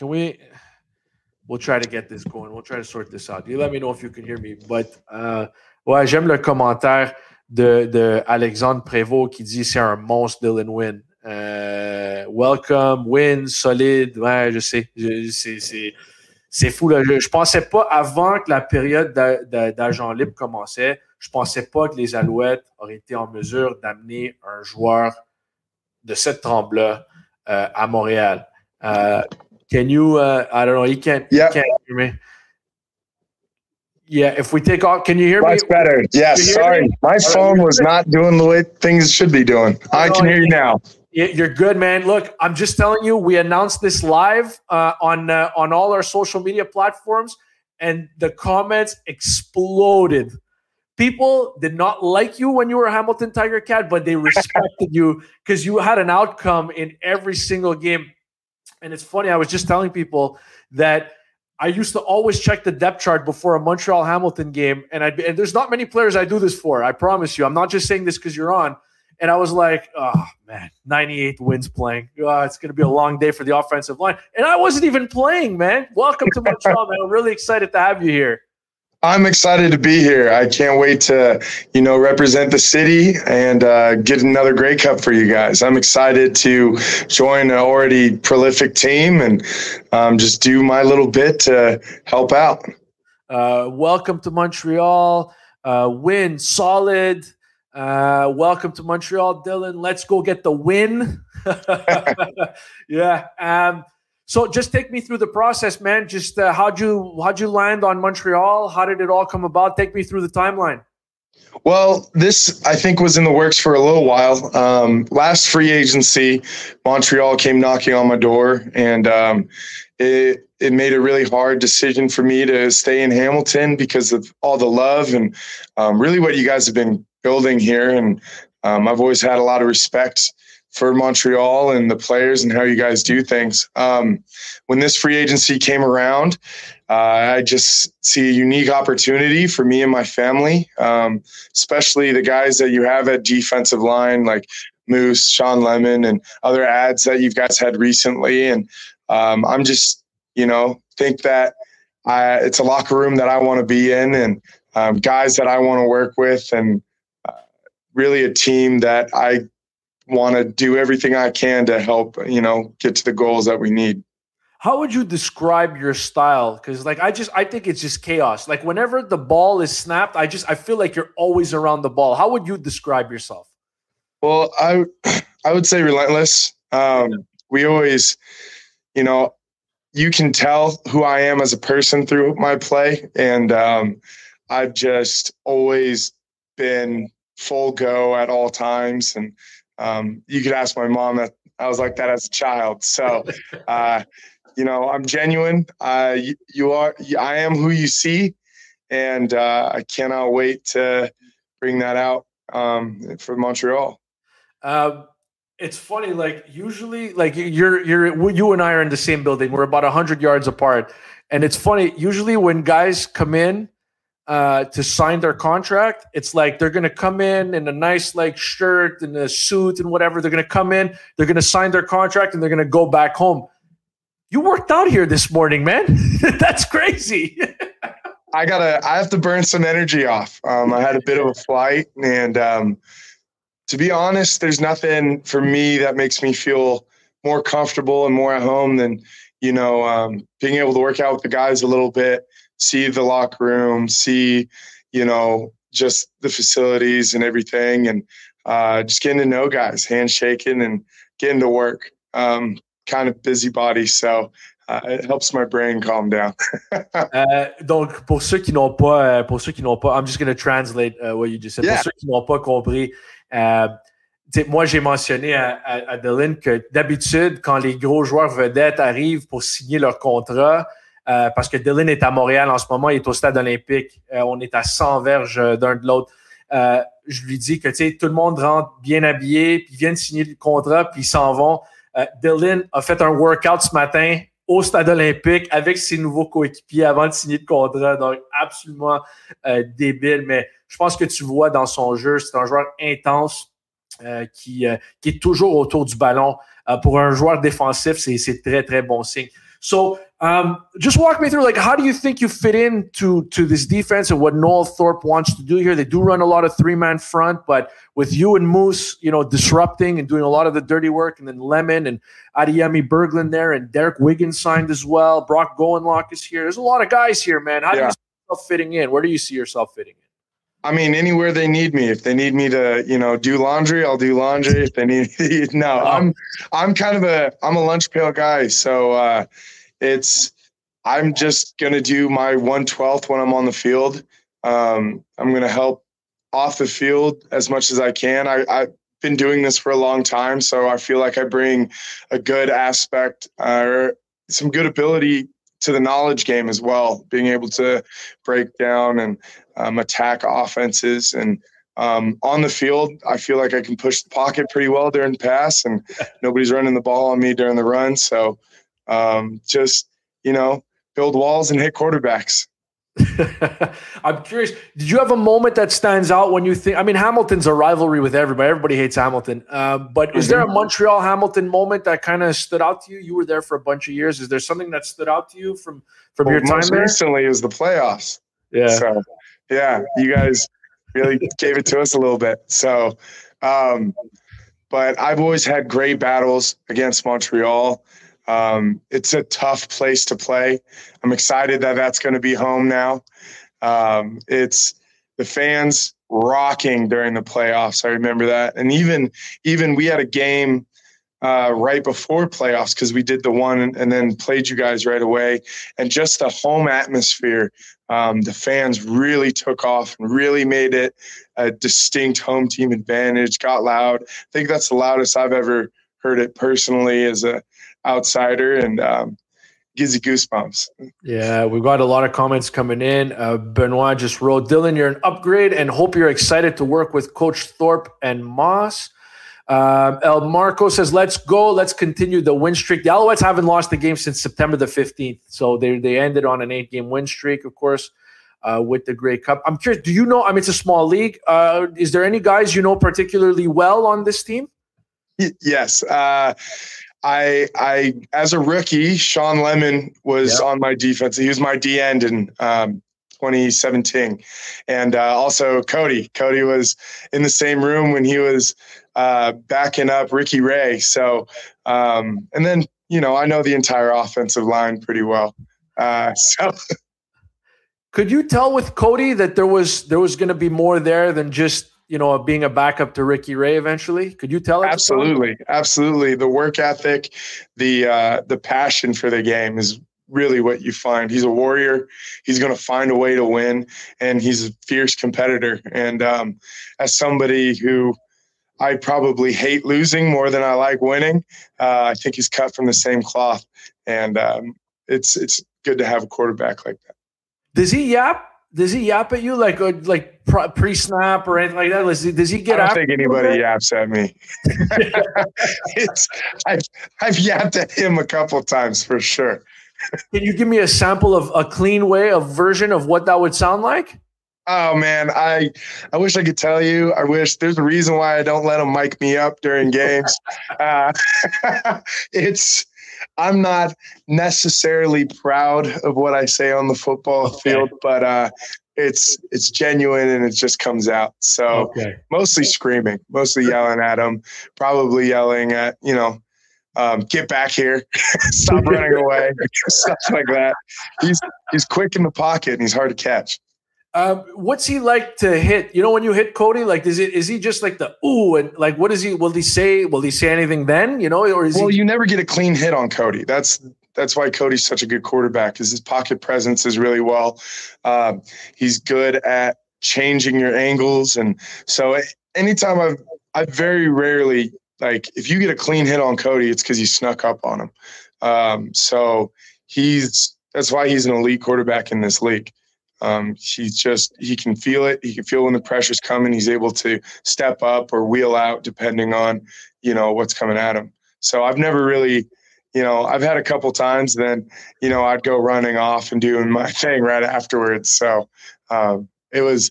We'll try to get this going. We'll try to sort this out. You let me know if you can hear me. But ouais, j'aime le commentaire de Alexandre Prévost qui dit c'est un monstre Dylan Wynn. Welcome, win, solide. Ouais, je sais. C'est fou. Là. Je pensais pas avant que la période d'agent libre commençait. Je pensais pas que les Alouettes auraient été en mesure d'amener un joueur de cette trempe-là à Montréal. Can you, I don't know, you can't hear me. Yeah, if we take off, can you hear me? Much better. Yes, sorry. My phone was not doing the way things should be doing. I can hear you now. You're good, man. Look, I'm just telling you, we announced this live on all our social media platforms, and the comments exploded. People did not like you when you were a Hamilton Tiger Cat, but they respected you because you had an outcome in every single game. And it's funny, I was just telling people that I used to always check the depth chart before a Montreal-Hamilton game, and there's not many players I do this for, I promise you. I'm not just saying this because you're on. And I was like, oh, man, 98 wins playing. Oh, it's going to be a long day for the offensive line. And I wasn't even playing, man. Welcome to Montreal, man. I'm really excited to have you here. I'm excited to be here. I can't wait to, represent the city and get another Grey Cup for you guys. I'm excited to join an already prolific team and just do my little bit to help out. Welcome to Montreal. Win, solid. Welcome to Montreal, Dylan. Let's go get the win. Yeah. So just take me through the process, man. Just how'd you land on Montreal? How did it all come about? Take me through the timeline. Well, this, I think, was in the works for a little while. Last free agency, Montreal came knocking on my door, and it made a really hard decision for me to stay in Hamilton because of all the love and really what you guys have been building here. And I've always had a lot of respect for Montreal and the players and how you guys do things. When this free agency came around, I just see a unique opportunity for me and my family, especially the guys that you have at defensive line, like Moose, Sean Lemon, and other ads that you guys had recently. And I'm just, think that it's a locker room that I want to be in, and guys that I want to work with, and really a team that I want to do everything I can to help, get to the goals that we need. How would you describe your style? Because I think it's just chaos. Like whenever the ball is snapped, I feel like you're always around the ball. How would you describe yourself? Well, I would say relentless. We always, you can tell who I am as a person through my play. And I've just always been full go at all times. And you could ask my mom that I was like that as a child. So, I'm genuine. I am who you see, and I cannot wait to bring that out for Montreal. It's funny, usually, you and I are in the same building. We're about 100 yards apart, and it's funny. Usually, when guys come in to sign their contract, it's like they're going to come in a nice shirt and a suit and whatever. They're going to come in, they're going to sign their contract, and they're going to go back home. You worked out here this morning, man. That's crazy. I have to burn some energy off. I had a bit of a flight, and to be honest, there's nothing for me that makes me feel more comfortable and more at home than, being able to work out with the guys a little bit, see the locker room, see, just the facilities and everything, and just getting to know guys, handshaking and getting to work. Kind of busybody, so it helps my brain calm down. Donc, pour ceux qui n'ont pas, I'm just going to translate what you just said. Yeah. Pour ceux qui n'ont pas compris, moi, j'ai mentionné à Dylan que d'habitude, quand les gros joueurs vedettes arrivent pour signer leur contrat, parce que Dylan est à Montréal en ce moment, il est au stade olympique. On est à 100 verges d'un de l'autre. Je lui dis que tout le monde rentre bien habillé, puis ils viennent signer le contrat, puis ils s'en vont. Dylan a fait un workout ce matin au stade olympique avec ses nouveaux coéquipiers avant de signer le contrat. Donc, absolument débile. Mais je pense que tu vois dans son jeu, c'est un joueur intense qui est toujours autour du ballon. Pour un joueur défensif, c'est très, très bon signe. So, just walk me through, like, how do you think you fit into this defense and what Noel Thorpe wants to do here? They do run a lot of three-man front, but with you and Moose, disrupting and doing a lot of the dirty work, and then Lemon and Adeyemi-Berglund there, and Derek Wiggins signed as well. Brock Gowenlock is here. There's a lot of guys here, man. How do you see yourself fitting in? Where do you see yourself fitting in? I mean, anywhere they need me. If they need me to, do laundry, I'll do laundry. If they need, I'm kind of I'm a lunch pail guy. So I'm just going to do my 1/12 when I'm on the field. I'm going to help off the field as much as I can. I've been doing this for a long time, so I feel like I bring a good aspect or some good ability to the knowledge game as well, being able to break down and attack offenses. And on the field, I feel like I can push the pocket pretty well during the pass, and nobody's running the ball on me during the run. So just, build walls and hit quarterbacks. I'm curious, did you have a moment that stands out when you think, I mean, Hamilton's a rivalry with everybody. Everybody hates Hamilton. But is there a Montreal-Hamilton moment that kind of stood out to you? You were there for a bunch of years. Is there something that stood out to you from your time most there? Recently is the playoffs. Yeah. So, yeah, you guys really gave it to us a little bit. So, but I've always had great battles against Montreal. It's a tough place to play. I'm excited that that's going to be home now. It's the fans rocking during the playoffs. I remember that. And even we had a game right before playoffs because we did the one and then played you guys right away. And just the home atmosphere, the fans really took off and really made it a distinct home team advantage, got loud. I think that's the loudest I've ever heard it personally as a outsider, and gives you goosebumps. Yeah, we've got a lot of comments coming in. Benoit just wrote, Dylan, you're an upgrade and hope you're excited to work with Coach Thorpe and Moss. El Marco says, let's go. Let's continue the win streak. The Alouettes haven't lost the game since September the 15th. So they ended on an 8-game win streak, of course, with the Grey Cup. I'm curious, do you know, I mean, it's a small league. Is there any guys you know particularly well on this team? Yes. I as a rookie, Sean Lemon was on my defense. He was my D end in 2017. And also Cody. Cody was in the same room when he was backing up Ricky Ray. So, and then, I know the entire offensive line pretty well. So could you tell with Cody that there was going to be more there than just, being a backup to Ricky Ray eventually? Could you tell? Absolutely. Absolutely. The work ethic, the passion for the game is really what you find. He's a warrior. He's going to find a way to win, and he's a fierce competitor. And as somebody who I probably hate losing more than I like winning, I think he's cut from the same cloth. And it's good to have a quarterback like that. Does he yap? Does he yap at you like pre-snap or anything like that? Does he get? I don't think anybody yaps at me. I've yapped at him a couple times for sure. Can you give me a sample of a clean version of what that would sound like? Oh man, I wish I could tell you. I wish there's a reason why I don't let him mic me up during games. I'm not necessarily proud of what I say on the football field, but it's genuine and it just comes out. So mostly screaming, mostly yelling at him, probably yelling at, get back here, stop running away, stuff like that. He's quick in the pocket and he's hard to catch. What's he like to hit? When you hit Cody, like, is he just like the ooh, and like, what is he? Will he say anything then? Or is you never get a clean hit on Cody. That's why Cody's such a good quarterback, because his pocket presence is really well. He's good at changing your angles, and so anytime I very rarely, like, if you get a clean hit on Cody, it's because you snuck up on him. So That's why he's an elite quarterback in this league. He can feel it. He can feel when the pressure's coming. He's able to step up or wheel out depending on, what's coming at him. So I've never really, I've had a couple times then, I'd go running off and doing my thing right afterwards. So it was,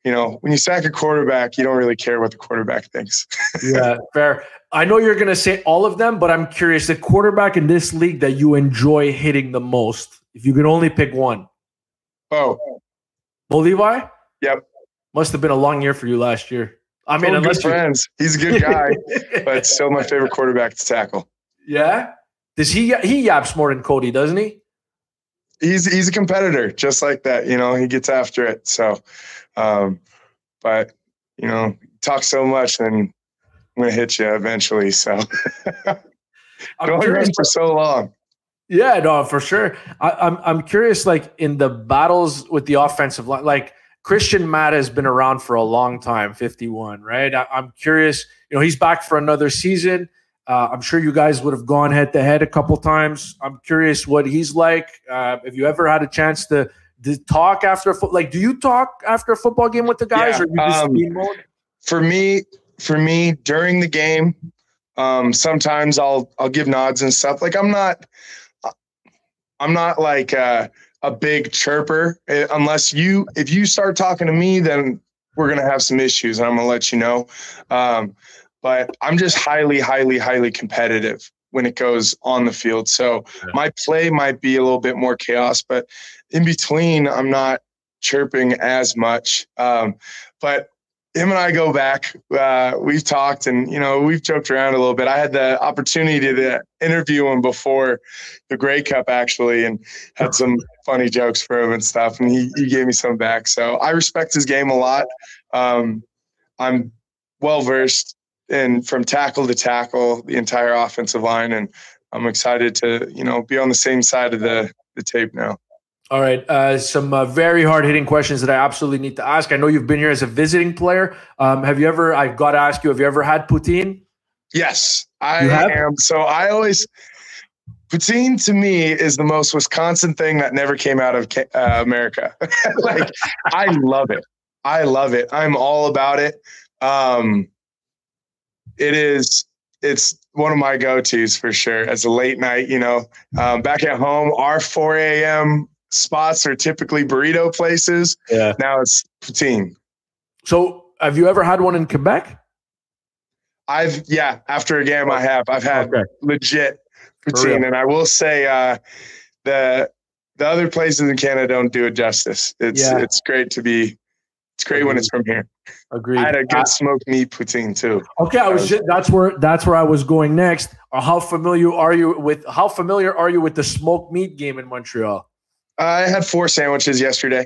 when you sack a quarterback, you don't really care what the quarterback thinks. Yeah, fair. I know you're going to say all of them, but I'm curious, the quarterback in this league that you enjoy hitting the most, if you could only pick one. Bo Levi? Yep. Must have been a long year for you last year. I mean, unless friends. He's a good guy, but still my favorite quarterback to tackle. Yeah? Does he yaps more than Cody, doesn't he? He's a competitor, just like that. He gets after it. So, but talk so much, and I'm gonna hit you eventually. So, only run for so long. Yeah, no, for sure. I'm curious, like in the battles with the offensive line, like Christian Matt has been around for a long time, 51, right? I'm curious. He's back for another season. I'm sure you guys would have gone head to head a couple times. I'm curious what he's like. Have you ever had a chance to talk after do you talk after a football game with the guys, or you just speed mode? For me, during the game, sometimes I'll give nods and stuff. Like I'm not like a big chirper. Unless if you start talking to me, then we're gonna have some issues, and I'm gonna let you know. But I'm just highly, highly, highly competitive when it goes on the field. So my play might be a little bit more chaos, but in between, I'm not chirping as much. But him and I go back. We've talked and, we've joked around a little bit. I had the opportunity to interview him before the Grey Cup, actually, and had some funny jokes for him and stuff. And he gave me some back. So I respect his game a lot. I'm well-versed and from tackle to tackle, the entire offensive line. And I'm excited to, be on the same side of the tape now. All right. Some very hard-hitting questions that I absolutely need to ask. I know you've been here as a visiting player. I've got to ask you, have you ever had poutine? Yes, I am. So poutine to me is the most Wisconsin thing that never came out of America. I love it. I'm all about it. It's one of my go-tos for sure. As a late night, back at home, our 4 a.m. spots are typically burrito places. Yeah. Now it's poutine. So have you ever had one in Quebec? After a game I've had legit poutine. And I will say the other places in Canada don't do it justice. It's great when it's from here. Agreed. I had a good smoked meat poutine too. Okay, that's where I was going next. How familiar are you with the smoked meat game in Montreal? I had 4 sandwiches yesterday.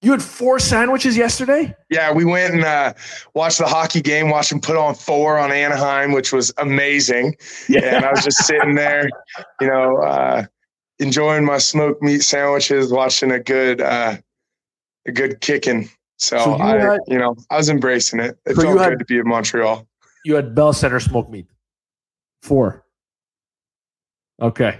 You had 4 sandwiches yesterday? Yeah, we went and watched the hockey game, watched them put on 4 on Anaheim, which was amazing. Yeah. And I was just sitting there, enjoying my smoked meat sandwiches, watching a good kicking. So I was embracing it. It felt good to be in Montreal. You had Bell Center smoked meat. 4. Okay.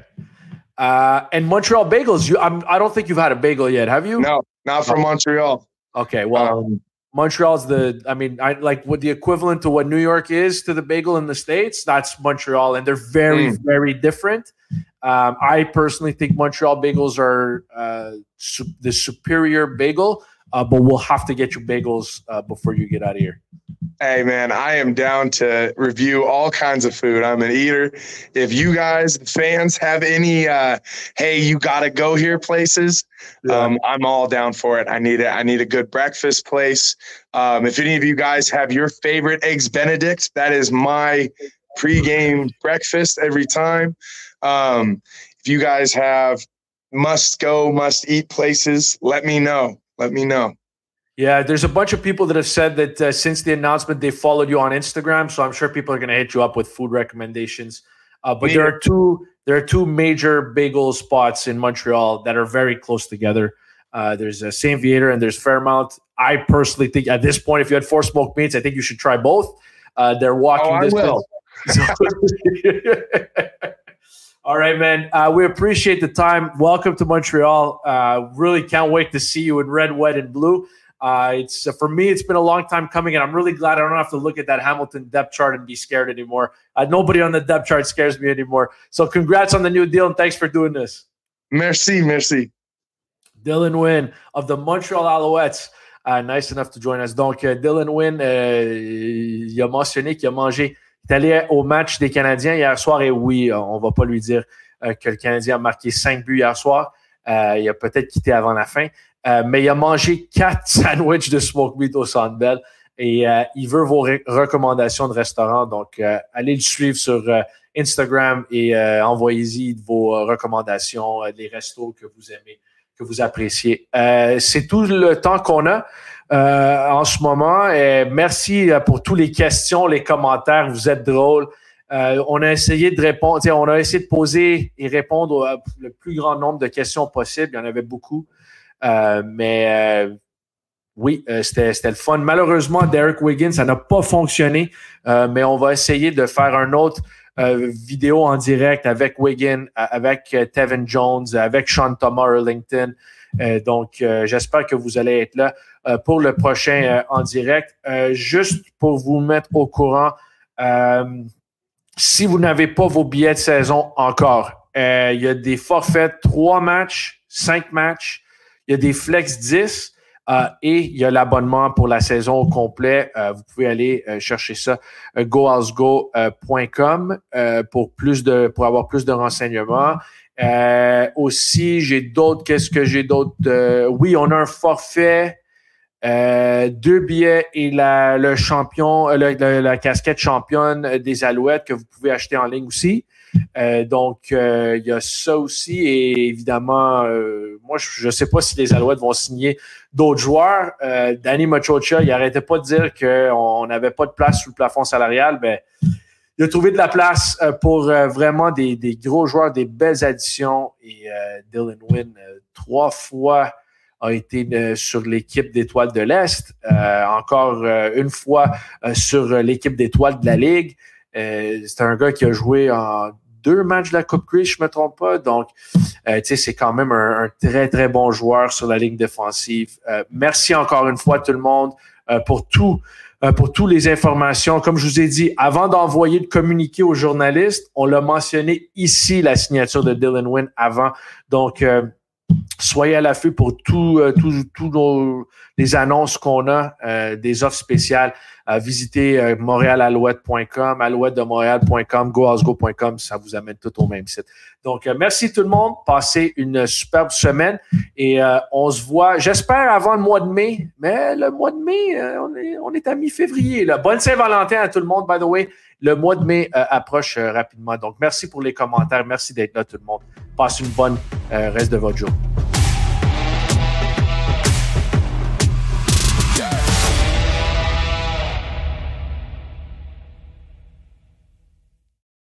And Montreal bagels. I don't think you've had a bagel yet, have you? No, not from Montreal. Okay, well, Montreal's what the equivalent to what New York is to the bagel in the States. That's Montreal, and they're very, very different. I personally think Montreal bagels are the superior bagel. But we'll have to get you bagels before you get out of here. Hey, man, I am down to review all kinds of food. I'm an eater. If you guys, fans, have any, hey, you got to go here places, I'm all down for it. I need a good breakfast place. If any of you guys have your favorite Eggs Benedict, that is my pregame breakfast every time. If you guys have must-eat places, let me know. Yeah, there's a bunch of people that have said that since the announcement, they followed you on Instagram. So I'm sure people are going to hit you up with food recommendations. But there are two major bagel spots in Montreal that are very close together. There's Saint Viator and there's Fairmount. I personally think at this point, if you had 4 smoked meats, I think you should try both. They're walking distance. I will. All right, man. We appreciate the time. Welcome to Montreal. Really can't wait to see you in red, white, and blue. For me, it's been a long time coming, and I'm really glad I don't have to look at that Hamilton depth chart and be scared anymore. Nobody on the depth chart scares me anymore. So congrats on the new deal, and thanks for doing this. Merci. Dylan Wynn of the Montreal Alouettes. Nice enough to join us. Donc, Dylan Wynn, il a mentionné qu'il a mangé. Il est allé au match des Canadiens hier soir et oui, on ne va pas lui dire que le Canadien a marqué 5 buts hier soir. Il a peut-être quitté avant la fin. Mais il a mangé 4 sandwichs de smoked meat au Centre Bell et il veut vos recommandations de restaurants. Donc, allez le suivre sur Instagram et envoyez-y vos recommandations des restos que vous aimez, que vous appréciez. C'est tout le temps qu'on a en ce moment. Et merci pour toutes les questions, les commentaires. Vous êtes drôles. On a essayé de répondre, on a essayé de poser et répondre le plus grand nombre de questions possible. Il y en avait beaucoup. Oui, c'était le fun. Malheureusement, Derek Wiggins, ça n'a pas fonctionné, mais on va essayer de faire un autre vidéo en direct avec Wiggins, avec Tevin Jones, avec Sean Thomas Erlington. Donc, j'espère que vous allez être là pour le prochain en direct. Juste pour vous mettre au courant, si vous n'avez pas vos billets de saison encore, il y a des forfaits 3 matchs, 5 matchs, il y a des flex 10 et il y a l'abonnement pour la saison au complet. Vous pouvez aller chercher ça goalsgo.com pour avoir plus de renseignements. Aussi, j'ai d'autres. Qu'est-ce que j'ai d'autres? Oui, on a un forfait, 2 billets et la casquette championne des Alouettes que vous pouvez acheter en ligne aussi. Donc, il y a ça aussi. Et évidemment, moi, je ne sais pas si les Alouettes vont signer d'autres joueurs. Danny Maciocia, il n'arrêtait pas de dire qu'on n'avait pas de place sous le plafond salarial. Ben, il a trouvé de la place pour vraiment des gros joueurs, des belles additions. Et Dylan Wynn, 3 fois, a été sur l'équipe d'étoiles de l'Est. Encore une fois sur l'équipe d'étoiles de la Ligue. C'est un gars qui a joué en 2 matchs de la Coupe Grey, je ne me trompe pas. Donc, c'est quand même un très, très bon joueur sur la ligne défensive. Merci encore une fois tout le monde pour toutes les informations. Comme je vous ai dit, avant d'envoyer le communiqué aux journalistes, on l'a mentionné ici, la signature de Dylan Wynn avant. Donc, soyez à l'affût pour tous les annonces qu'on a, des offres spéciales. Visitez montrealalouette.com, alouettedemontréal.com, goalsgo.com, ça vous amène tout au même site. Donc, merci tout le monde. Passez une superbe semaine et on se voit, j'espère, avant le mois de mai. Mais le mois de mai, on est à mi-février. Là. Bonne Saint-Valentin à tout le monde, by the way. Le mois de mai approche rapidement. Donc, merci pour les commentaires. Merci d'être là, tout le monde. Passez une bonne reste de votre jour.